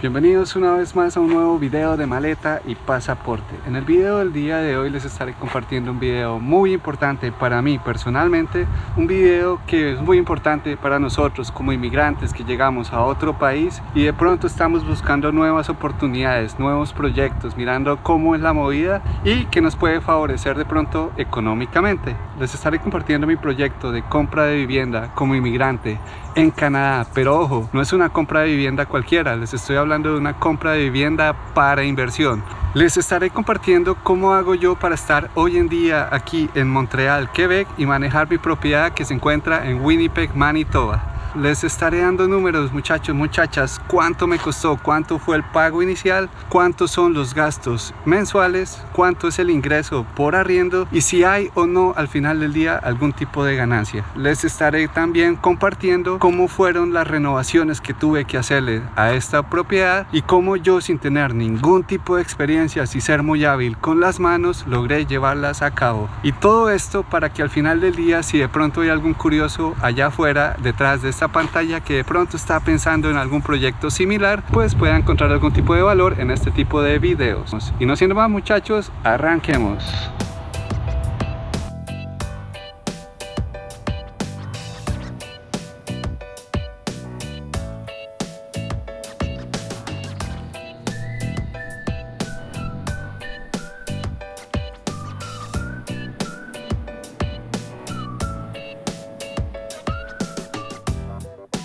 Bienvenidos una vez más a un nuevo video de maleta y pasaporte. En el video del día de hoy les estaré compartiendo un video muy importante para mí personalmente, un video que es muy importante para nosotros como inmigrantes que llegamos a otro país y de pronto estamos buscando nuevas oportunidades, nuevos proyectos, mirando cómo es la movida y que nos puede favorecer de pronto económicamente. Les estaré compartiendo mi proyecto de compra de vivienda como inmigrante en Canadá, pero ojo, no es una compra de vivienda cualquiera, les estoy hablando de una compra de vivienda para inversión. Les estaré compartiendo cómo hago yo para estar hoy en día aquí en Montreal, Quebec y manejar mi propiedad que se encuentra en Winnipeg, Manitoba. Les estaré dando números, muchachos, muchachas, cuánto me costó, cuánto fue el pago inicial, cuántos son los gastos mensuales, cuánto es el ingreso por arriendo y si hay o no al final del día algún tipo de ganancia. Les estaré también compartiendo cómo fueron las renovaciones que tuve que hacerle a esta propiedad y cómo yo, sin tener ningún tipo de experiencia y ser muy hábil con las manos, logré llevarlas a cabo. Y todo esto para que al final del día, si de pronto hay algún curioso allá afuera detrás de esta pantalla que de pronto está pensando en algún proyecto similar, pues pueda encontrar algún tipo de valor en este tipo de videos. Y no siendo más, muchachos, arranquemos.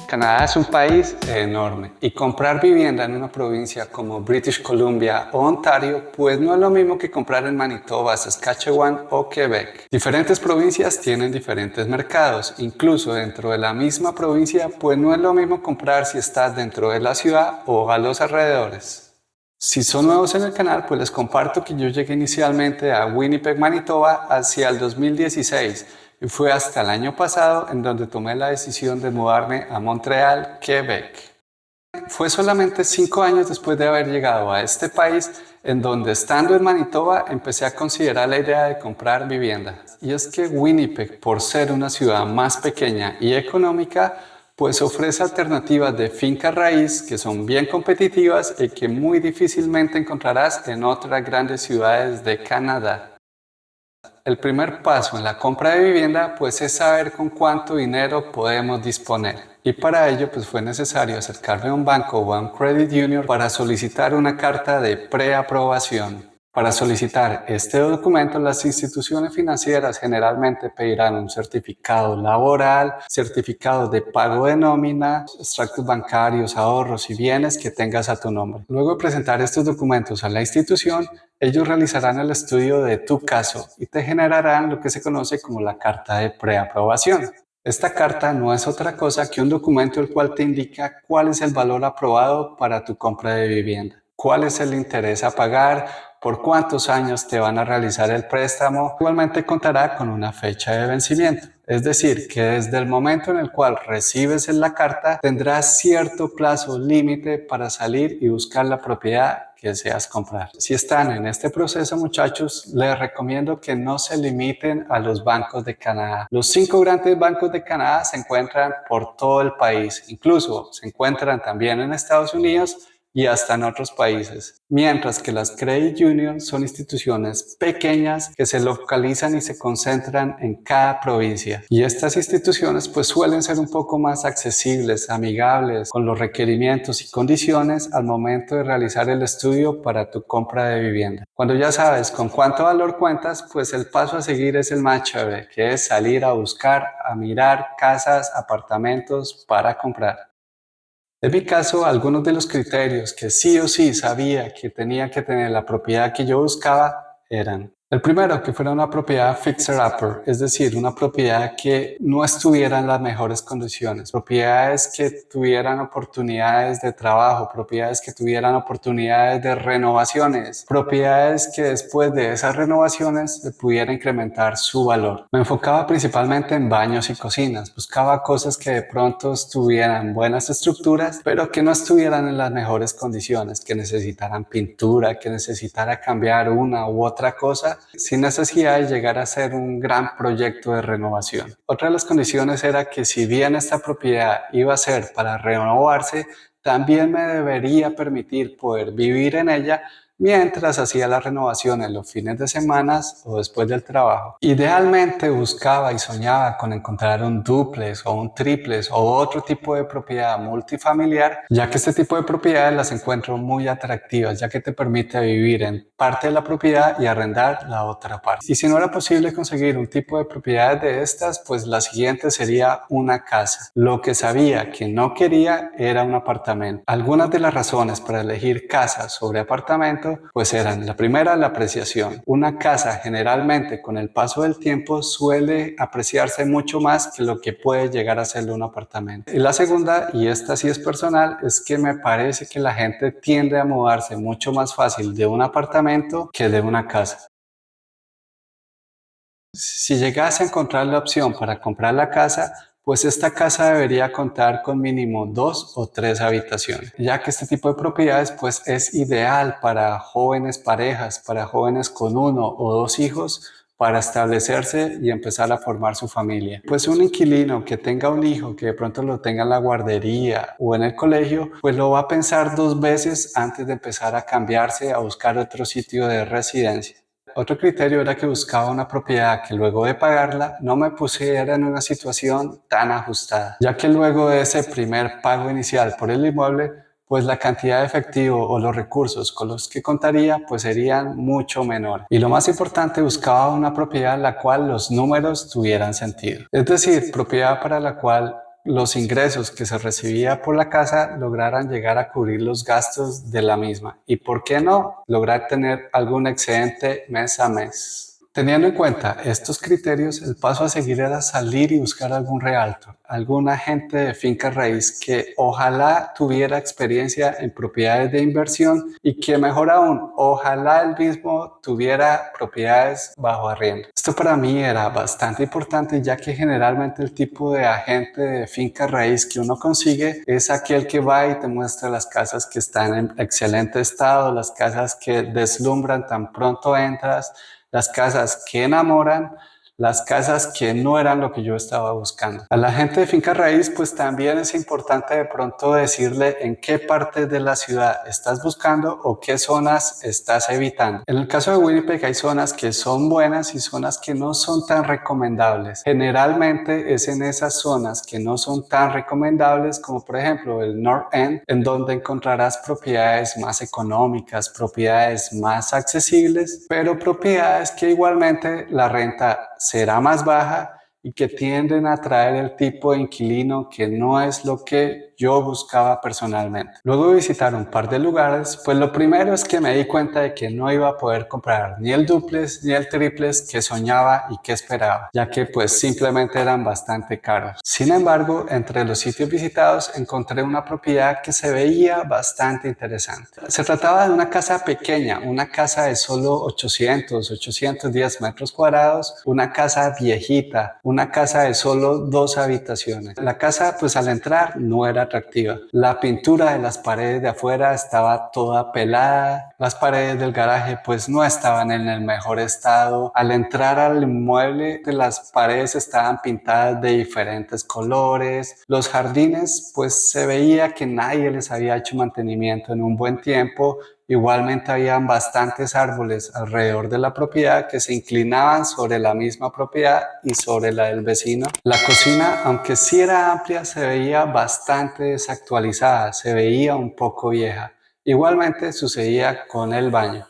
Canadá es un país enorme y comprar vivienda en una provincia como British Columbia o Ontario pues no es lo mismo que comprar en Manitoba, Saskatchewan o Quebec. Diferentes provincias tienen diferentes mercados, incluso dentro de la misma provincia pues no es lo mismo comprar si estás dentro de la ciudad o a los alrededores. Si son nuevos en el canal, pues les comparto que yo llegué inicialmente a Winnipeg, Manitoba hacia el 2016 y fue hasta el año pasado en donde tomé la decisión de mudarme a Montreal, Quebec. Fue solamente 5 años después de haber llegado a este país en donde, estando en Manitoba, empecé a considerar la idea de comprar vivienda. Y es que Winnipeg, por ser una ciudad más pequeña y económica, pues ofrece alternativas de finca raíz que son bien competitivas y que muy difícilmente encontrarás en otras grandes ciudades de Canadá. El primer paso en la compra de vivienda pues es saber con cuánto dinero podemos disponer. Y para ello pues fue necesario acercarme a un banco o a un credit union para solicitar una carta de preaprobación. Para solicitar este documento, las instituciones financieras generalmente pedirán un certificado laboral, certificado de pago de nómina, extractos bancarios, ahorros y bienes que tengas a tu nombre. Luego de presentar estos documentos a la institución, ellos realizarán el estudio de tu caso y te generarán lo que se conoce como la carta de preaprobación. Esta carta no es otra cosa que un documento el cual te indica cuál es el valor aprobado para tu compra de vivienda, cuál es el interés a pagar, por cuántos años te van a realizar el préstamo. Igualmente contará con una fecha de vencimiento. Es decir, que desde el momento en el cual recibes la carta tendrás cierto plazo límite para salir y buscar la propiedad que deseas comprar. Si están en este proceso, muchachos, les recomiendo que no se limiten a los bancos de Canadá. Los 5 grandes bancos de Canadá se encuentran por todo el país, incluso se encuentran también en Estados Unidos y hasta en otros países, mientras que las credit unions son instituciones pequeñas que se localizan y se concentran en cada provincia. Y estas instituciones pues suelen ser un poco más accesibles, amigables con los requerimientos y condiciones al momento de realizar el estudio para tu compra de vivienda. Cuando ya sabes con cuánto valor cuentas, pues el paso a seguir es el más chévere, que es salir a buscar, a mirar casas, apartamentos para comprar. En mi caso, algunos de los criterios que sí o sí sabía que tenía que tener la propiedad que yo buscaba eran: el primero, que fuera una propiedad fixer-upper, es decir, una propiedad que no estuviera en las mejores condiciones, propiedades que tuvieran oportunidades de trabajo, propiedades que tuvieran oportunidades de renovaciones, propiedades que después de esas renovaciones se pudiera incrementar su valor. Me enfocaba principalmente en baños y cocinas, buscaba cosas que de pronto tuvieran buenas estructuras, pero que no estuvieran en las mejores condiciones, que necesitaran pintura, que necesitara cambiar una u otra cosa, sin necesidad de llegar a ser un gran proyecto de renovación. Otra de las condiciones era que, si bien esta propiedad iba a ser para renovarse, también me debería permitir poder vivir en ella mientras hacía las renovaciones los fines de semana o después del trabajo. Idealmente buscaba y soñaba con encontrar un dúplex o un triplex o otro tipo de propiedad multifamiliar, ya que este tipo de propiedades las encuentro muy atractivas, ya que te permite vivir en parte de la propiedad y arrendar la otra parte. Y si no era posible conseguir un tipo de propiedades de estas, pues la siguiente sería una casa. Lo que sabía que no quería era un apartamento. Algunas de las razones para elegir casa sobre apartamento pues eran: la primera, la apreciación. Una casa generalmente con el paso del tiempo suele apreciarse mucho más que lo que puede llegar a ser un apartamento. Y la segunda, y esta sí es personal, es que me parece que la gente tiende a mudarse mucho más fácil de un apartamento que de una casa. Si llegase a encontrar la opción para comprar la casa, pues esta casa debería contar con mínimo 2 o 3 habitaciones, ya que este tipo de propiedades pues es ideal para jóvenes parejas, para jóvenes con 1 o 2 hijos, para establecerse y empezar a formar su familia. Pues un inquilino que tenga un hijo que de pronto lo tenga en la guardería o en el colegio, pues lo va a pensar 2 veces antes de empezar a cambiarse a buscar otro sitio de residencia. Otro criterio era que buscaba una propiedad que luego de pagarla no me pusiera en una situación tan ajustada, ya que luego de ese primer pago inicial por el inmueble, pues la cantidad de efectivo o los recursos con los que contaría pues serían mucho menores. Y lo más importante, buscaba una propiedad en la cual los números tuvieran sentido. Es decir, propiedad para la cual los ingresos que se recibía por la casa lograran llegar a cubrir los gastos de la misma y, ¿por qué no?, lograr tener algún excedente mes a mes. Teniendo en cuenta estos criterios, el paso a seguir era salir y buscar algún realtor, algún agente de finca raíz que ojalá tuviera experiencia en propiedades de inversión y que, mejor aún, ojalá él mismo tuviera propiedades bajo arriendo. Esto para mí era bastante importante, ya que generalmente el tipo de agente de finca raíz que uno consigue es aquel que va y te muestra las casas que están en excelente estado, las casas que deslumbran tan pronto entras, las casas que enamoran, las casas que no eran lo que yo estaba buscando. A la gente de finca raíz pues también es importante de pronto decirle en qué parte de la ciudad estás buscando o qué zonas estás evitando. En el caso de Winnipeg hay zonas que son buenas y zonas que no son tan recomendables. Generalmente es en esas zonas que no son tan recomendables, como por ejemplo el North End, en donde encontrarás propiedades más económicas, propiedades más accesibles, pero propiedades que igualmente la renta será más baja y que tienden a atraer el tipo de inquilino que no es lo que yo buscaba personalmente. Luego de visitar un par de lugares, pues lo primero es que me di cuenta de que no iba a poder comprar ni el dúplex ni el triplex que soñaba y que esperaba, ya que pues simplemente eran bastante caros. Sin embargo, entre los sitios visitados encontré una propiedad que se veía bastante interesante. Se trataba de una casa pequeña, una casa de solo 810 metros cuadrados, una casa viejita, una casa de solo 2 habitaciones. La casa pues al entrar no era atractiva. La pintura de las paredes de afuera estaba toda pelada, las paredes del garaje pues no estaban en el mejor estado. Al entrar al inmueble, las paredes estaban pintadas de diferentes colores. Los jardines pues se veía que nadie les había hecho mantenimiento en un buen tiempo. Igualmente habían bastantes árboles alrededor de la propiedad que se inclinaban sobre la misma propiedad y sobre la del vecino. La cocina, aunque sí era amplia, se veía bastante desactualizada, se veía un poco vieja. Igualmente sucedía con el baño.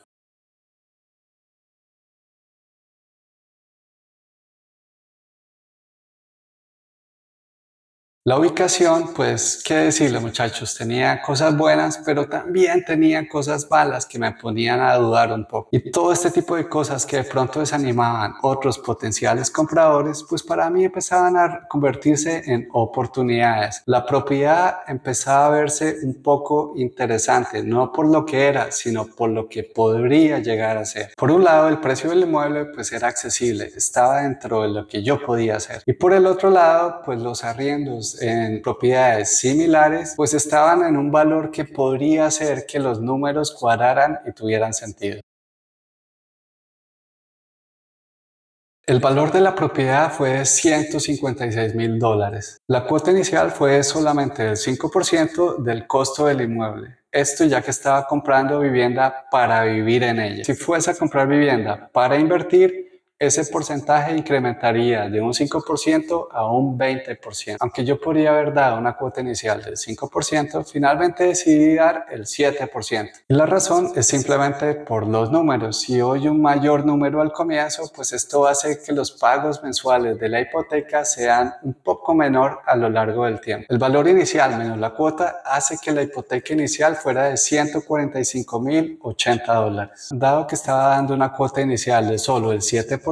La ubicación, pues, qué decirle, muchachos, tenía cosas buenas, pero también tenía cosas malas que me ponían a dudar un poco. Y todo este tipo de cosas que de pronto desanimaban otros potenciales compradores, pues para mí empezaban a convertirse en oportunidades. La propiedad empezaba a verse un poco interesante, no por lo que era, sino por lo que podría llegar a ser. Por un lado, el precio del inmueble pues era accesible, estaba dentro de lo que yo podía hacer. Y por el otro lado, pues los arriendos en propiedades similares pues estaban en un valor que podría hacer que los números cuadraran y tuvieran sentido. El valor de la propiedad fue de $156,000. La cuota inicial fue solamente el 5% del costo del inmueble. Esto ya que estaba comprando vivienda para vivir en ella. Si fuese a comprar vivienda para invertir, ese porcentaje incrementaría de un 5% a un 20%. Aunque yo podría haber dado una cuota inicial del 5%, finalmente decidí dar el 7%. Y la razón es simplemente por los números. Si doy un mayor número al comienzo, pues esto hace que los pagos mensuales de la hipoteca sean un poco menor a lo largo del tiempo. El valor inicial menos la cuota hace que la hipoteca inicial fuera de $145,080. Dado que estaba dando una cuota inicial de solo el 7%,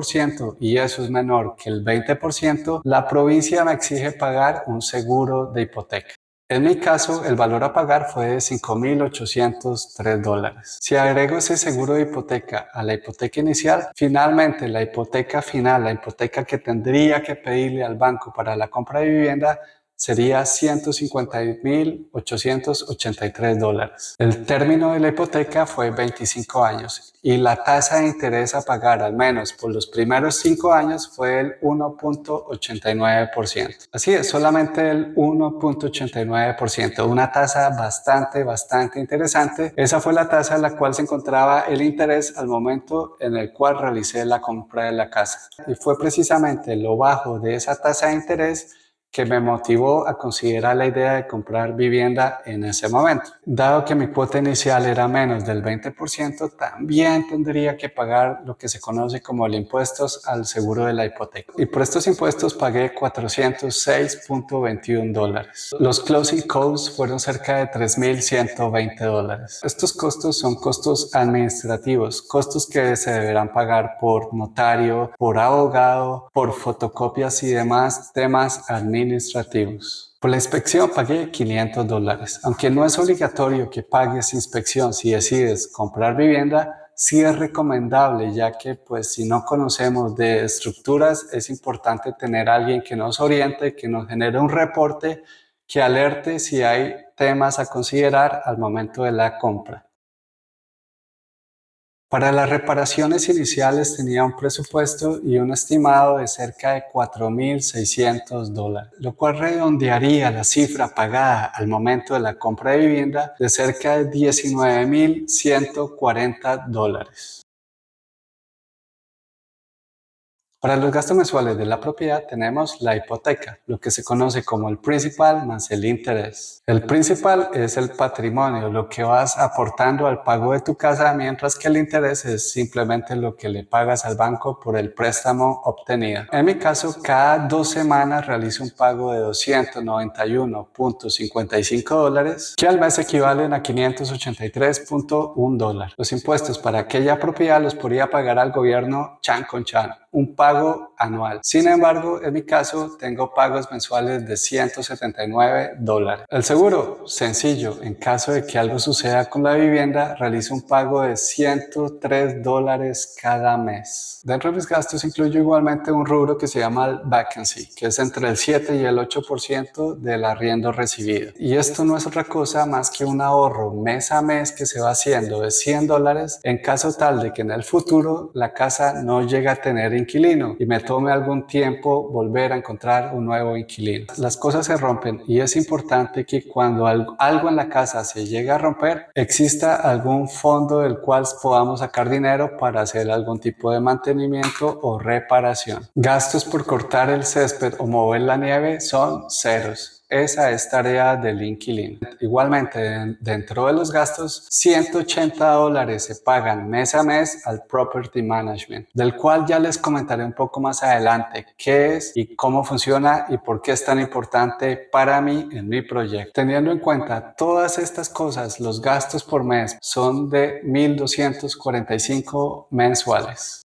y eso es menor que el 20%, la provincia me exige pagar un seguro de hipoteca. En mi caso, el valor a pagar fue de $5,803. Si agrego ese seguro de hipoteca a la hipoteca inicial, finalmente la hipoteca final, la hipoteca que tendría que pedirle al banco para la compra de vivienda, sería $150,883. El término de la hipoteca fue 25 años y la tasa de interés a pagar al menos por los primeros 5 años fue el 1.89%. Así es, solamente el 1.89%, una tasa bastante interesante. Esa fue la tasa en la cual se encontraba el interés al momento en el cual realicé la compra de la casa. Y fue precisamente lo bajo de esa tasa de interés que me motivó a considerar la idea de comprar vivienda en ese momento. Dado que mi cuota inicial era menos del 20%, también tendría que pagar lo que se conoce como el impuesto al seguro de la hipoteca. Y por estos impuestos pagué $406,21. Los closing costs fueron cerca de $3,120. Estos costos son costos administrativos, costos que se deberán pagar por notario, por abogado, por fotocopias y demás temas administrativos. Por la inspección pagué $500. Aunque no es obligatorio que pagues inspección si decides comprar vivienda, sí es recomendable, ya que pues si no conocemos de estructuras es importante tener a alguien que nos oriente, que nos genere un reporte, que alerte si hay temas a considerar al momento de la compra. Para las reparaciones iniciales tenía un presupuesto y un estimado de cerca de $4,600, lo cual redondearía la cifra pagada al momento de la compra de vivienda de cerca de $19,140. Para los gastos mensuales de la propiedad tenemos la hipoteca, lo que se conoce como el principal más el interés. El principal es el patrimonio, lo que vas aportando al pago de tu casa, mientras que el interés es simplemente lo que le pagas al banco por el préstamo obtenido. En mi caso, cada 2 semanas realizo un pago de $291,55, que al mes equivalen a $583,1. Los impuestos para aquella propiedad los podría pagar al gobierno chan con chan, un pago anual. Sin embargo, en mi caso, tengo pagos mensuales de $179. El seguro, sencillo. En caso de que algo suceda con la vivienda, realizo un pago de $103 cada mes. Dentro de mis gastos incluyo igualmente un rubro que se llama el vacancy, que es entre el 7 y el 8% del arriendo recibido. Y esto no es otra cosa más que un ahorro mes a mes que se va haciendo de $100 en caso tal de que en el futuro la casa no llegue a tener inquilino y me tome algún tiempo volver a encontrar un nuevo inquilino. Las cosas se rompen y es importante que cuando algo en la casa se llegue a romper, exista algún fondo del cual podamos sacar dinero para hacer algún tipo de mantenimiento o reparación. Gastos por cortar el césped o mover la nieve son ceros. Esa es tarea del inquilino. Igualmente, dentro de los gastos, $180 se pagan mes a mes al Property Management, del cual ya les comentaré un poco más adelante qué es y cómo funciona y por qué es tan importante para mí en mi proyecto. Teniendo en cuenta todas estas cosas, los gastos por mes son de $1,245 mensuales.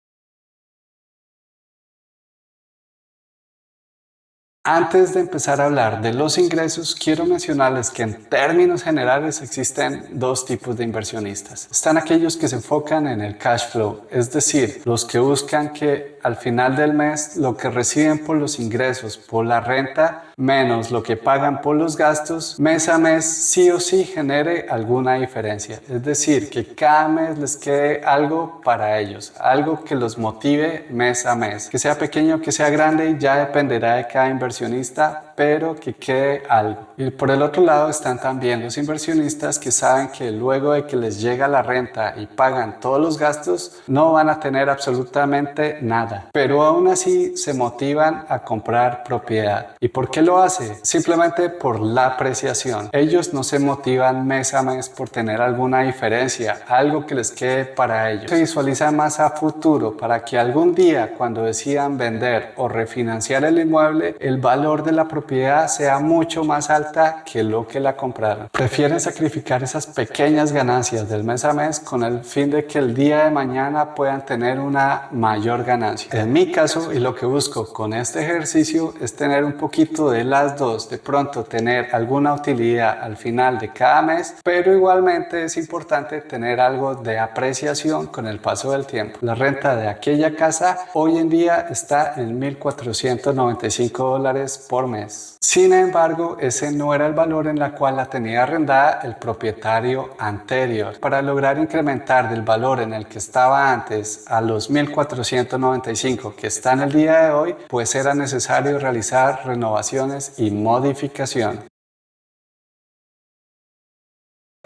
Antes de empezar a hablar de los ingresos, quiero mencionarles que en términos generales existen dos tipos de inversionistas. Están aquellos que se enfocan en el cash flow, es decir, los que buscan que al final del mes lo que reciben por los ingresos, por la renta, menos lo que pagan por los gastos, mes a mes sí o sí genere alguna diferencia. Es decir, que cada mes les quede algo para ellos, algo que los motive mes a mes. Que sea pequeño, que sea grande, ya dependerá de cada inversionista, pero que quede algo. Y por el otro lado están también los inversionistas que saben que luego de que les llega la renta y pagan todos los gastos, no van a tener absolutamente nada. Pero aún así se motivan a comprar propiedad. ¿Y por qué lo hace? Simplemente por la apreciación. Ellos no se motivan mes a mes por tener alguna diferencia, algo que les quede para ellos. Se visualizan más a futuro para que algún día, cuando decidan vender o refinanciar el inmueble, el valor de la propiedad sea mucho más alta que lo que la compraron. Prefieren sacrificar esas pequeñas ganancias del mes a mes con el fin de que el día de mañana puedan tener una mayor ganancia. En mi caso, y lo que busco con este ejercicio es tener un poquito de las dos, de pronto tener alguna utilidad al final de cada mes, pero igualmente es importante tener algo de apreciación con el paso del tiempo. La renta de aquella casa hoy en día está en $1,495 por mes. Sin embargo, ese no era el valor en el cual la tenía arrendada el propietario anterior. Para lograr incrementar del valor en el que estaba antes a los 1,495 que está en el día de hoy, pues era necesario realizar renovaciones y modificación.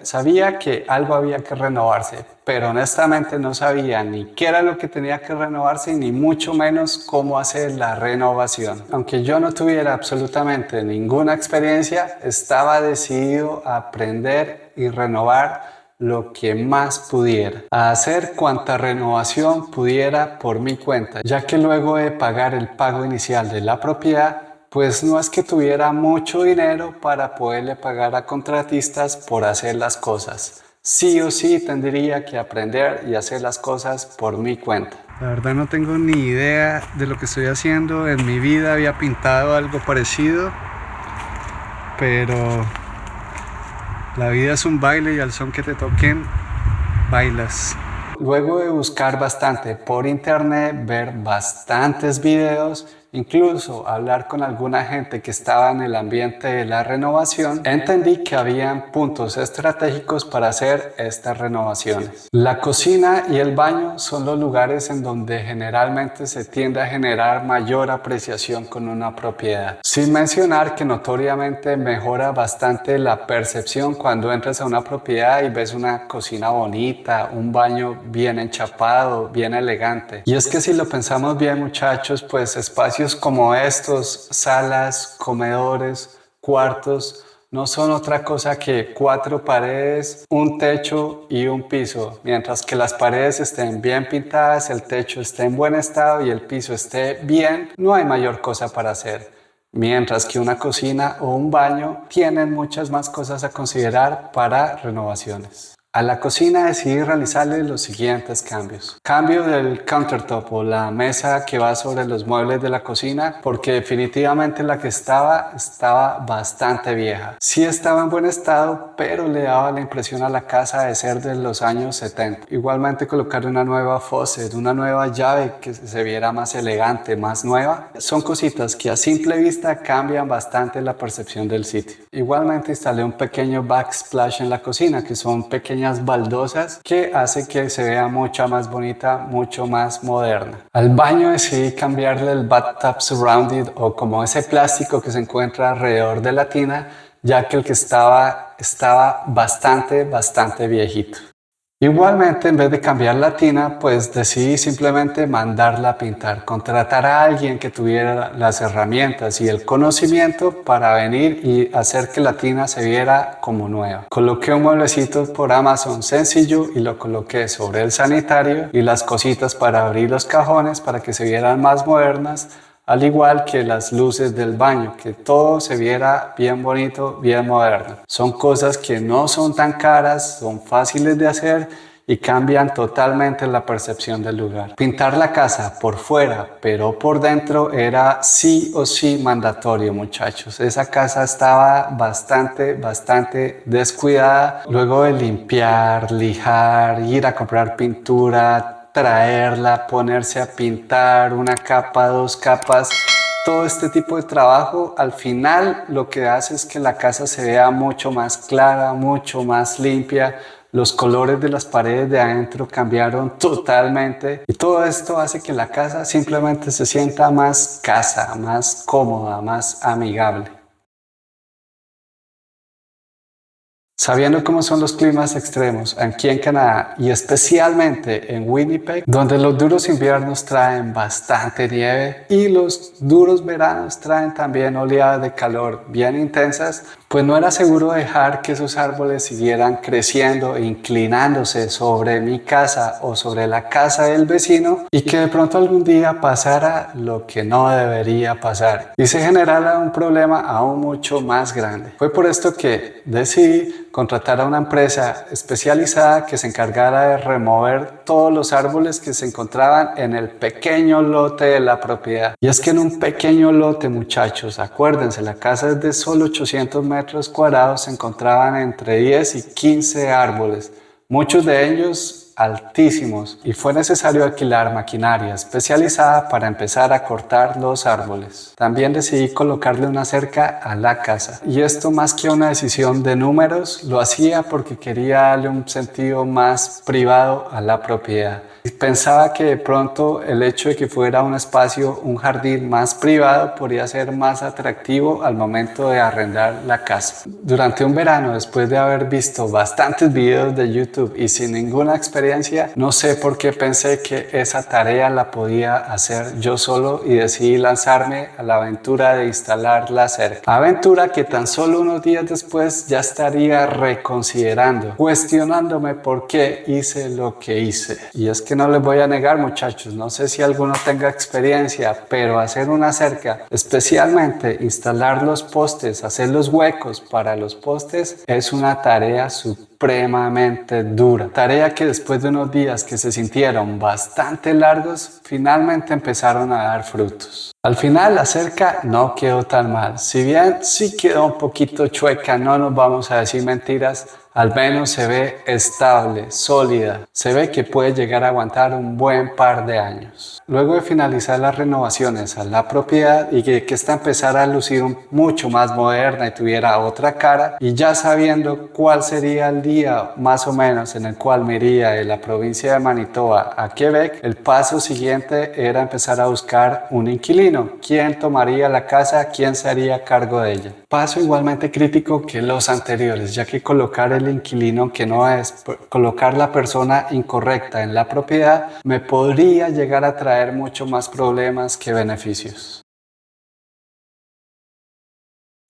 Sabía que algo había que renovarse, pero honestamente no sabía ni qué era lo que tenía que renovarse ni mucho menos cómo hacer la renovación. Aunque yo no tuviera absolutamente ninguna experiencia, estaba decidido a aprender y renovar lo que más pudiera, a hacer cuanta renovación pudiera por mi cuenta, ya que luego de pagar el pago inicial de la propiedad, pues no es que tuviera mucho dinero para poderle pagar a contratistas por hacer las cosas. Sí o sí tendría que aprender y hacer las cosas por mi cuenta. La verdad no tengo ni idea de lo que estoy haciendo. En mi vida había pintado algo parecido, pero la vida es un baile y al son que te toquen, bailas. Luego de buscar bastante por internet, ver bastantes videos, incluso hablar con alguna gente que estaba en el ambiente de la renovación, entendí que habían puntos estratégicos para hacer estas renovaciones. La cocina y el baño son los lugares en donde generalmente se tiende a generar mayor apreciación con una propiedad. Sin mencionar que notoriamente mejora bastante la percepción cuando entras a una propiedad y ves una cocina bonita, un baño bien enchapado, bien elegante. Y es que si lo pensamos bien, muchachos, pues espacios como estos, salas, comedores, cuartos, no son otra cosa que 4 paredes, un techo y un piso. Mientras que las paredes estén bien pintadas, el techo esté en buen estado y el piso esté bien, no hay mayor cosa para hacer. Mientras que una cocina o un baño tienen muchas más cosas a considerar para renovaciones. A la cocina decidí realizarle los siguientes cambios. Cambio del countertop o la mesa que va sobre los muebles de la cocina, porque definitivamente la que estaba bastante vieja. Sí estaba en buen estado, pero le daba la impresión a la casa de ser de los años 70. Igualmente colocar una nueva faucet, una nueva llave que se viera más elegante, más nueva. Son cositas que a simple vista cambian bastante la percepción del sitio. Igualmente instalé un pequeño backsplash en la cocina, que son pequeñas baldosas que hace que se vea mucho más bonita, mucho más moderna. Al baño decidí cambiarle el bathtub surrounded o como ese plástico que se encuentra alrededor de la tina, ya que el que estaba bastante viejito. Igualmente, en vez de cambiar la tina, pues decidí simplemente mandarla a pintar, contratar a alguien que tuviera las herramientas y el conocimiento para venir y hacer que la tina se viera como nueva. Coloqué un mueblecito por Amazon sencillo y lo coloqué sobre el sanitario y las cositas para abrir los cajones para que se vieran más modernas, al igual que las luces del baño, que todo se viera bien bonito, bien moderno. Son cosas que no son tan caras, son fáciles de hacer y cambian totalmente la percepción del lugar. Pintar la casa por fuera, pero por dentro era sí o sí mandatorio, muchachos. Esa casa estaba bastante descuidada. Luego de limpiar, lijar, ir a comprar pintura, traerla, ponerse a pintar una capa, dos capas. Todo este tipo de trabajo al final lo que hace es que la casa se vea mucho más clara, mucho más limpia. Los colores de las paredes de adentro cambiaron totalmente y todo esto hace que la casa simplemente se sienta más casa, más cómoda, más amigable. Sabiendo cómo son los climas extremos aquí en Canadá y especialmente en Winnipeg, donde los duros inviernos traen bastante nieve y los duros veranos traen también oleadas de calor bien intensas, pues no era seguro dejar que esos árboles siguieran creciendo e inclinándose sobre mi casa o sobre la casa del vecino y que de pronto algún día pasara lo que no debería pasar y se generara un problema aún mucho más grande. Fue por esto que decidí contratar a una empresa especializada que se encargara de remover todos los árboles que se encontraban en el pequeño lote de la propiedad. Y es que en un pequeño lote, muchachos, acuérdense, la casa es de solo 800 metros cuadrados, se encontraban entre 10 y 15 árboles, muchos de ellos altísimos, y fue necesario alquilar maquinaria especializada para empezar a cortar los árboles. También decidí colocarle una cerca a la casa, y esto más que una decisión de números, lo hacía porque quería darle un sentido más privado a la propiedad. Pensaba que de pronto el hecho de que fuera un espacio, un jardín más privado podría ser más atractivo al momento de arrendar la casa. Durante un verano, después de haber visto bastantes videos de YouTube y sin ninguna experiencia, no sé por qué pensé que esa tarea la podía hacer yo solo y decidí lanzarme a la aventura de instalar la cerca. Aventura que tan solo unos días después ya estaría reconsiderando, cuestionándome por qué hice lo que hice. Y es que no les voy a negar, muchachos, no sé si alguno tenga experiencia, pero hacer una cerca, especialmente instalar los postes, hacer los huecos para los postes, es una tarea supremamente dura. Tarea que después de unos días que se sintieron bastante largos, finalmente empezaron a dar frutos. Al final la cerca no quedó tan mal, si bien sí quedó un poquito chueca, no nos vamos a decir mentiras, al menos se ve estable, sólida, se ve que puede llegar a aguantar un buen par de años. Luego de finalizar las renovaciones a la propiedad y que esta empezara a lucir mucho más moderna y tuviera otra cara, y ya sabiendo cuál sería el día más o menos en el cual me iría de la provincia de Manitoba a Quebec, el paso siguiente era empezar a buscar un inquilino. ¿Quién tomaría la casa? ¿Quién se haría cargo de ella? Paso igualmente crítico que los anteriores, ya que colocar el inquilino que no es, colocar la persona incorrecta en la propiedad, me podría llegar a traer mucho más problemas que beneficios.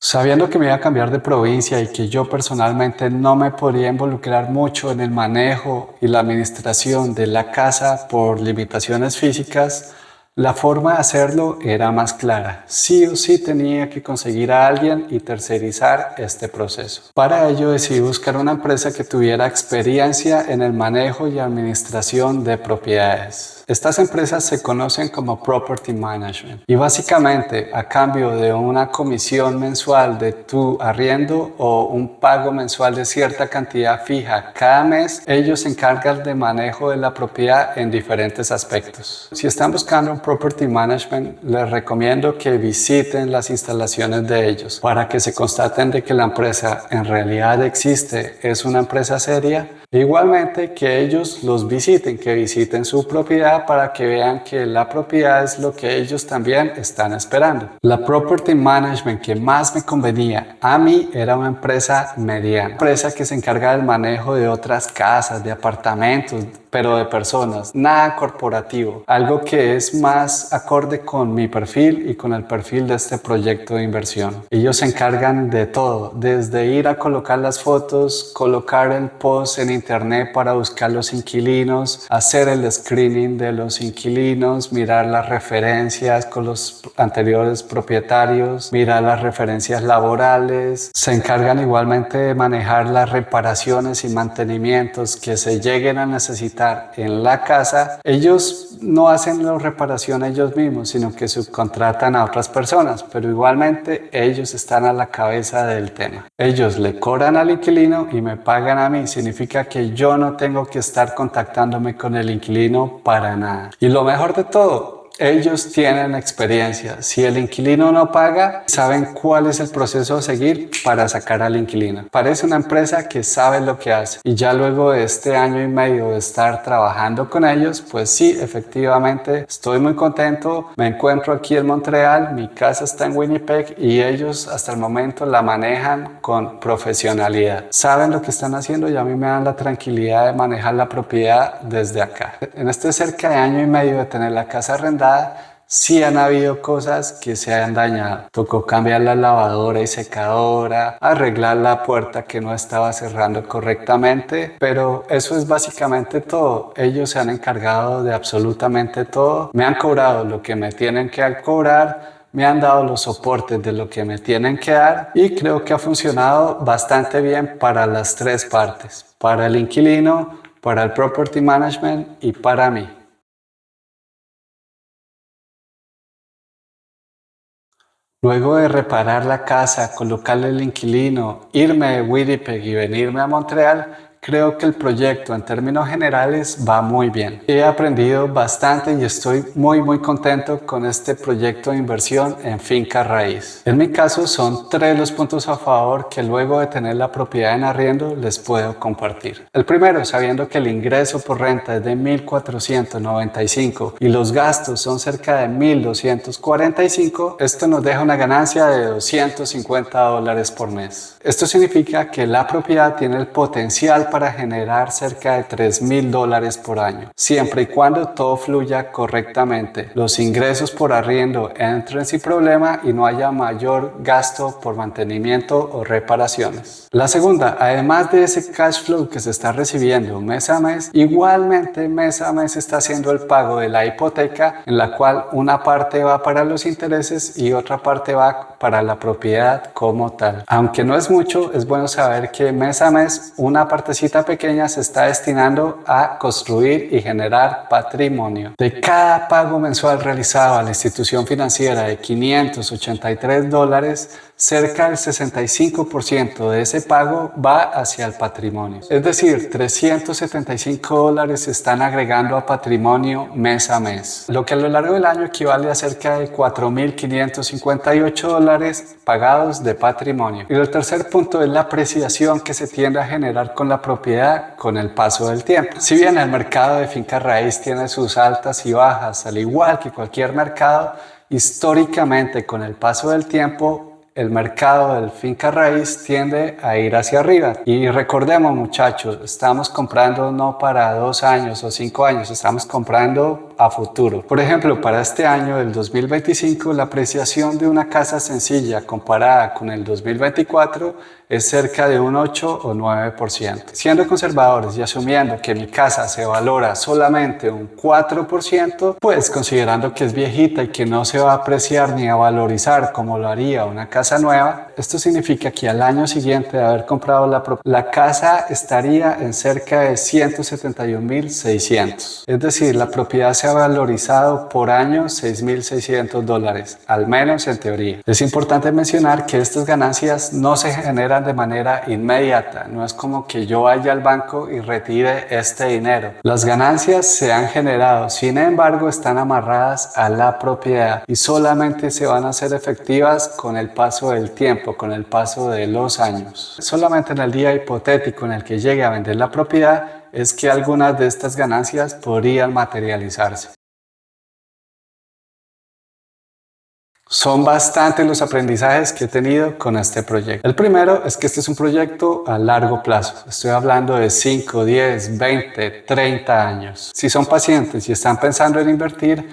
Sabiendo que me iba a cambiar de provincia y que yo personalmente no me podría involucrar mucho en el manejo y la administración de la casa por limitaciones físicas, la forma de hacerlo era más clara. Sí o sí tenía que conseguir a alguien y tercerizar este proceso. Para ello decidí buscar una empresa que tuviera experiencia en el manejo y administración de propiedades. Estas empresas se conocen como Property Management y básicamente a cambio de una comisión mensual de tu arriendo o un pago mensual de cierta cantidad fija cada mes, ellos se encargan de manejo de la propiedad en diferentes aspectos. Si están buscando un Property Management, les recomiendo que visiten las instalaciones de ellos para que se constaten de que la empresa en realidad existe, es una empresa seria. Igualmente que ellos los visiten, que visiten su propiedad para que vean que la propiedad es lo que ellos también están esperando. La Property Management que más me convenía a mí era una empresa mediana, una empresa que se encarga del manejo de otras casas, de apartamentos, pero de personas, nada corporativo, algo que es más acorde con mi perfil y con el perfil de este proyecto de inversión. Ellos se encargan de todo, desde ir a colocar las fotos, colocar el post en internet para buscar los inquilinos, hacer el screening de los inquilinos, mirar las referencias con los anteriores propietarios, mirar las referencias laborales. Se encargan igualmente de manejar las reparaciones y mantenimientos que se lleguen a necesitar estar en la casa, ellos no hacen la reparación ellos mismos, sino que subcontratan a otras personas, pero igualmente ellos están a la cabeza del tema. Ellos le cobran al inquilino y me pagan a mí. Significa que yo no tengo que estar contactándome con el inquilino para nada. Y lo mejor de todo, ellos tienen experiencia. Si el inquilino no paga, saben cuál es el proceso a seguir para sacar al inquilino. Parece una empresa que sabe lo que hace. Y ya luego de este año y medio de estar trabajando con ellos, pues sí, efectivamente estoy muy contento. Me encuentro aquí en Montreal, mi casa está en Winnipeg y ellos hasta el momento la manejan con profesionalidad. Saben lo que están haciendo y a mí me dan la tranquilidad de manejar la propiedad desde acá. En este cerca de año y medio de tener la casa arrendada, sí han habido cosas que se han dañado. Tocó cambiar la lavadora y secadora, arreglar la puerta que no estaba cerrando correctamente, pero eso es básicamente todo. Ellos se han encargado de absolutamente todo. Me han cobrado lo que me tienen que cobrar, me han dado los soportes de lo que me tienen que dar y creo que ha funcionado bastante bien para las tres partes, para el inquilino, para el property management y para mí. Luego de reparar la casa, colocarle el inquilino, irme de Winnipeg y venirme a Montreal, creo que el proyecto en términos generales va muy bien. He aprendido bastante y estoy muy contento con este proyecto de inversión en finca raíz. En mi caso son 3 los puntos a favor que luego de tener la propiedad en arriendo les puedo compartir. El primero, sabiendo que el ingreso por renta es de $1,495 y los gastos son cerca de $1,245, esto nos deja una ganancia de $250 por mes. Esto significa que la propiedad tiene el potencial para generar cerca de $3,000 por año, siempre y cuando todo fluya correctamente, los ingresos por arriendo entren sin problema y no haya mayor gasto por mantenimiento o reparaciones. La segunda, además de ese cash flow que se está recibiendo mes a mes, igualmente mes a mes está haciendo el pago de la hipoteca, en la cual una parte va para los intereses y otra parte va para la propiedad como tal. Aunque no es mucho, es bueno saber que mes a mes una partecita pequeña se está destinando a construir y generar patrimonio. De cada pago mensual realizado a la institución financiera de $583, cerca del 65% de ese pago va hacia el patrimonio. Es decir, $375 se están agregando a patrimonio mes a mes, lo que a lo largo del año equivale a cerca de $4,558 pagados de patrimonio. Y el tercer punto es la apreciación que se tiende a generar con la propiedad con el paso del tiempo. Si bien el mercado de finca raíz tiene sus altas y bajas, al igual que cualquier mercado, históricamente con el paso del tiempo el mercado del finca raíz tiende a ir hacia arriba. Y recordemos, muchachos, estamos comprando no para 2 años o 5 años, estamos comprando a futuro. Por ejemplo, para este año, el 2025, la apreciación de una casa sencilla comparada con el 2024 es cerca de un 8 o 9%. Siendo conservadores y asumiendo que mi casa se valora solamente un 4%, pues considerando que es viejita y que no se va a apreciar ni a valorizar como lo haría una casa nueva, esto significa que al año siguiente de haber comprado la casa estaría en cerca de $171,600. Es decir, la propiedad se ha valorizado por año $6,600, al menos en teoría. Es importante mencionar que estas ganancias no se generan de manera inmediata. No es como que yo vaya al banco y retire este dinero. Las ganancias se han generado, sin embargo, están amarradas a la propiedad y solamente se van a hacer efectivas con el paso del tiempo, con el paso de los años. Solamente en el día hipotético en el que llegue a vender la propiedad es que algunas de estas ganancias podrían materializarse. Son bastantes los aprendizajes que he tenido con este proyecto. El primero es que este es un proyecto a largo plazo. Estoy hablando de 5, 10, 20, 30 años. Si son pacientes y están pensando en invertir,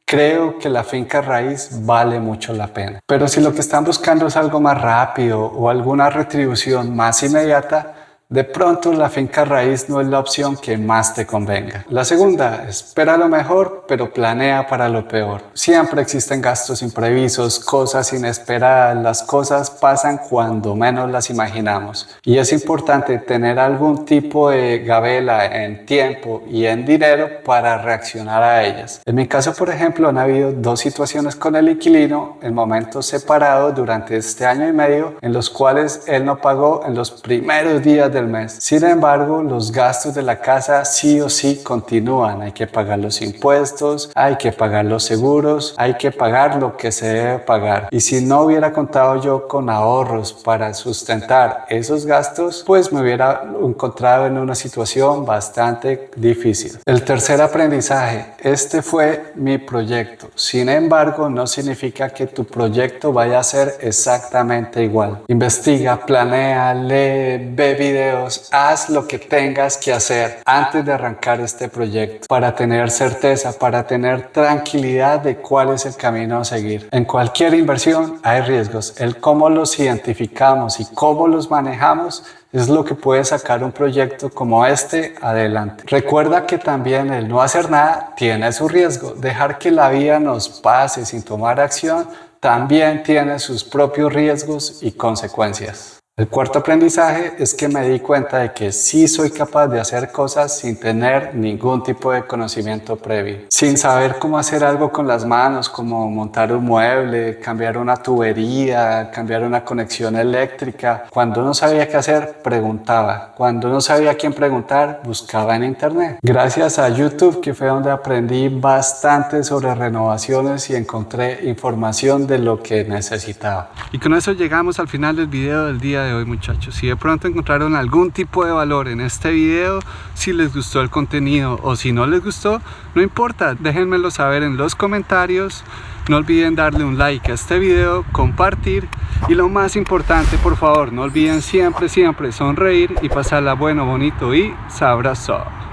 creo que la finca raíz vale mucho la pena. Pero si lo que están buscando es algo más rápido o alguna retribución más inmediata, de pronto la finca raíz no es la opción que más te convenga. La segunda, espera lo mejor, pero planea para lo peor. Siempre existen gastos imprevistos, cosas inesperadas, las cosas pasan cuando menos las imaginamos. Y es importante tener algún tipo de gabela en tiempo y en dinero para reaccionar a ellas. En mi caso, por ejemplo, han habido dos situaciones con el inquilino en momentos separados durante este año y medio en los cuales él no pagó en los primeros días del mes. Sin embargo, los gastos de la casa sí o sí continúan. Hay que pagar los impuestos, hay que pagar los seguros, hay que pagar lo que se debe pagar. Y si no hubiera contado yo con ahorros para sustentar esos gastos, pues me hubiera encontrado en una situación bastante difícil. El tercer aprendizaje, este fue mi proyecto. Sin embargo, no significa que tu proyecto vaya a ser exactamente igual. Investiga, planea, lee, ve videos, haz lo que tengas que hacer antes de arrancar este proyecto para tener certeza, para tener tranquilidad de cuál es el camino a seguir. En cualquier inversión hay riesgos. El cómo los identificamos y cómo los manejamos es lo que puede sacar un proyecto como este adelante. Recuerda que también el no hacer nada tiene su riesgo. Dejar que la vida nos pase sin tomar acción también tiene sus propios riesgos y consecuencias. El cuarto aprendizaje es que me di cuenta de que sí soy capaz de hacer cosas sin tener ningún tipo de conocimiento previo. Sin saber cómo hacer algo con las manos, como montar un mueble, cambiar una tubería, cambiar una conexión eléctrica. Cuando no sabía qué hacer, preguntaba. Cuando no sabía a quién preguntar, buscaba en internet. Gracias a YouTube, que fue donde aprendí bastante sobre renovaciones y encontré información de lo que necesitaba. Y con eso llegamos al final del video del día de hoy, muchachos. Si de pronto encontraron algún tipo de valor en este video, si les gustó el contenido o si no les gustó, no importa, déjenmelo saber en los comentarios. No olviden darle un like a este video, compartir y lo más importante, por favor, no olviden siempre sonreír y pasarla bueno, bonito y sabroso.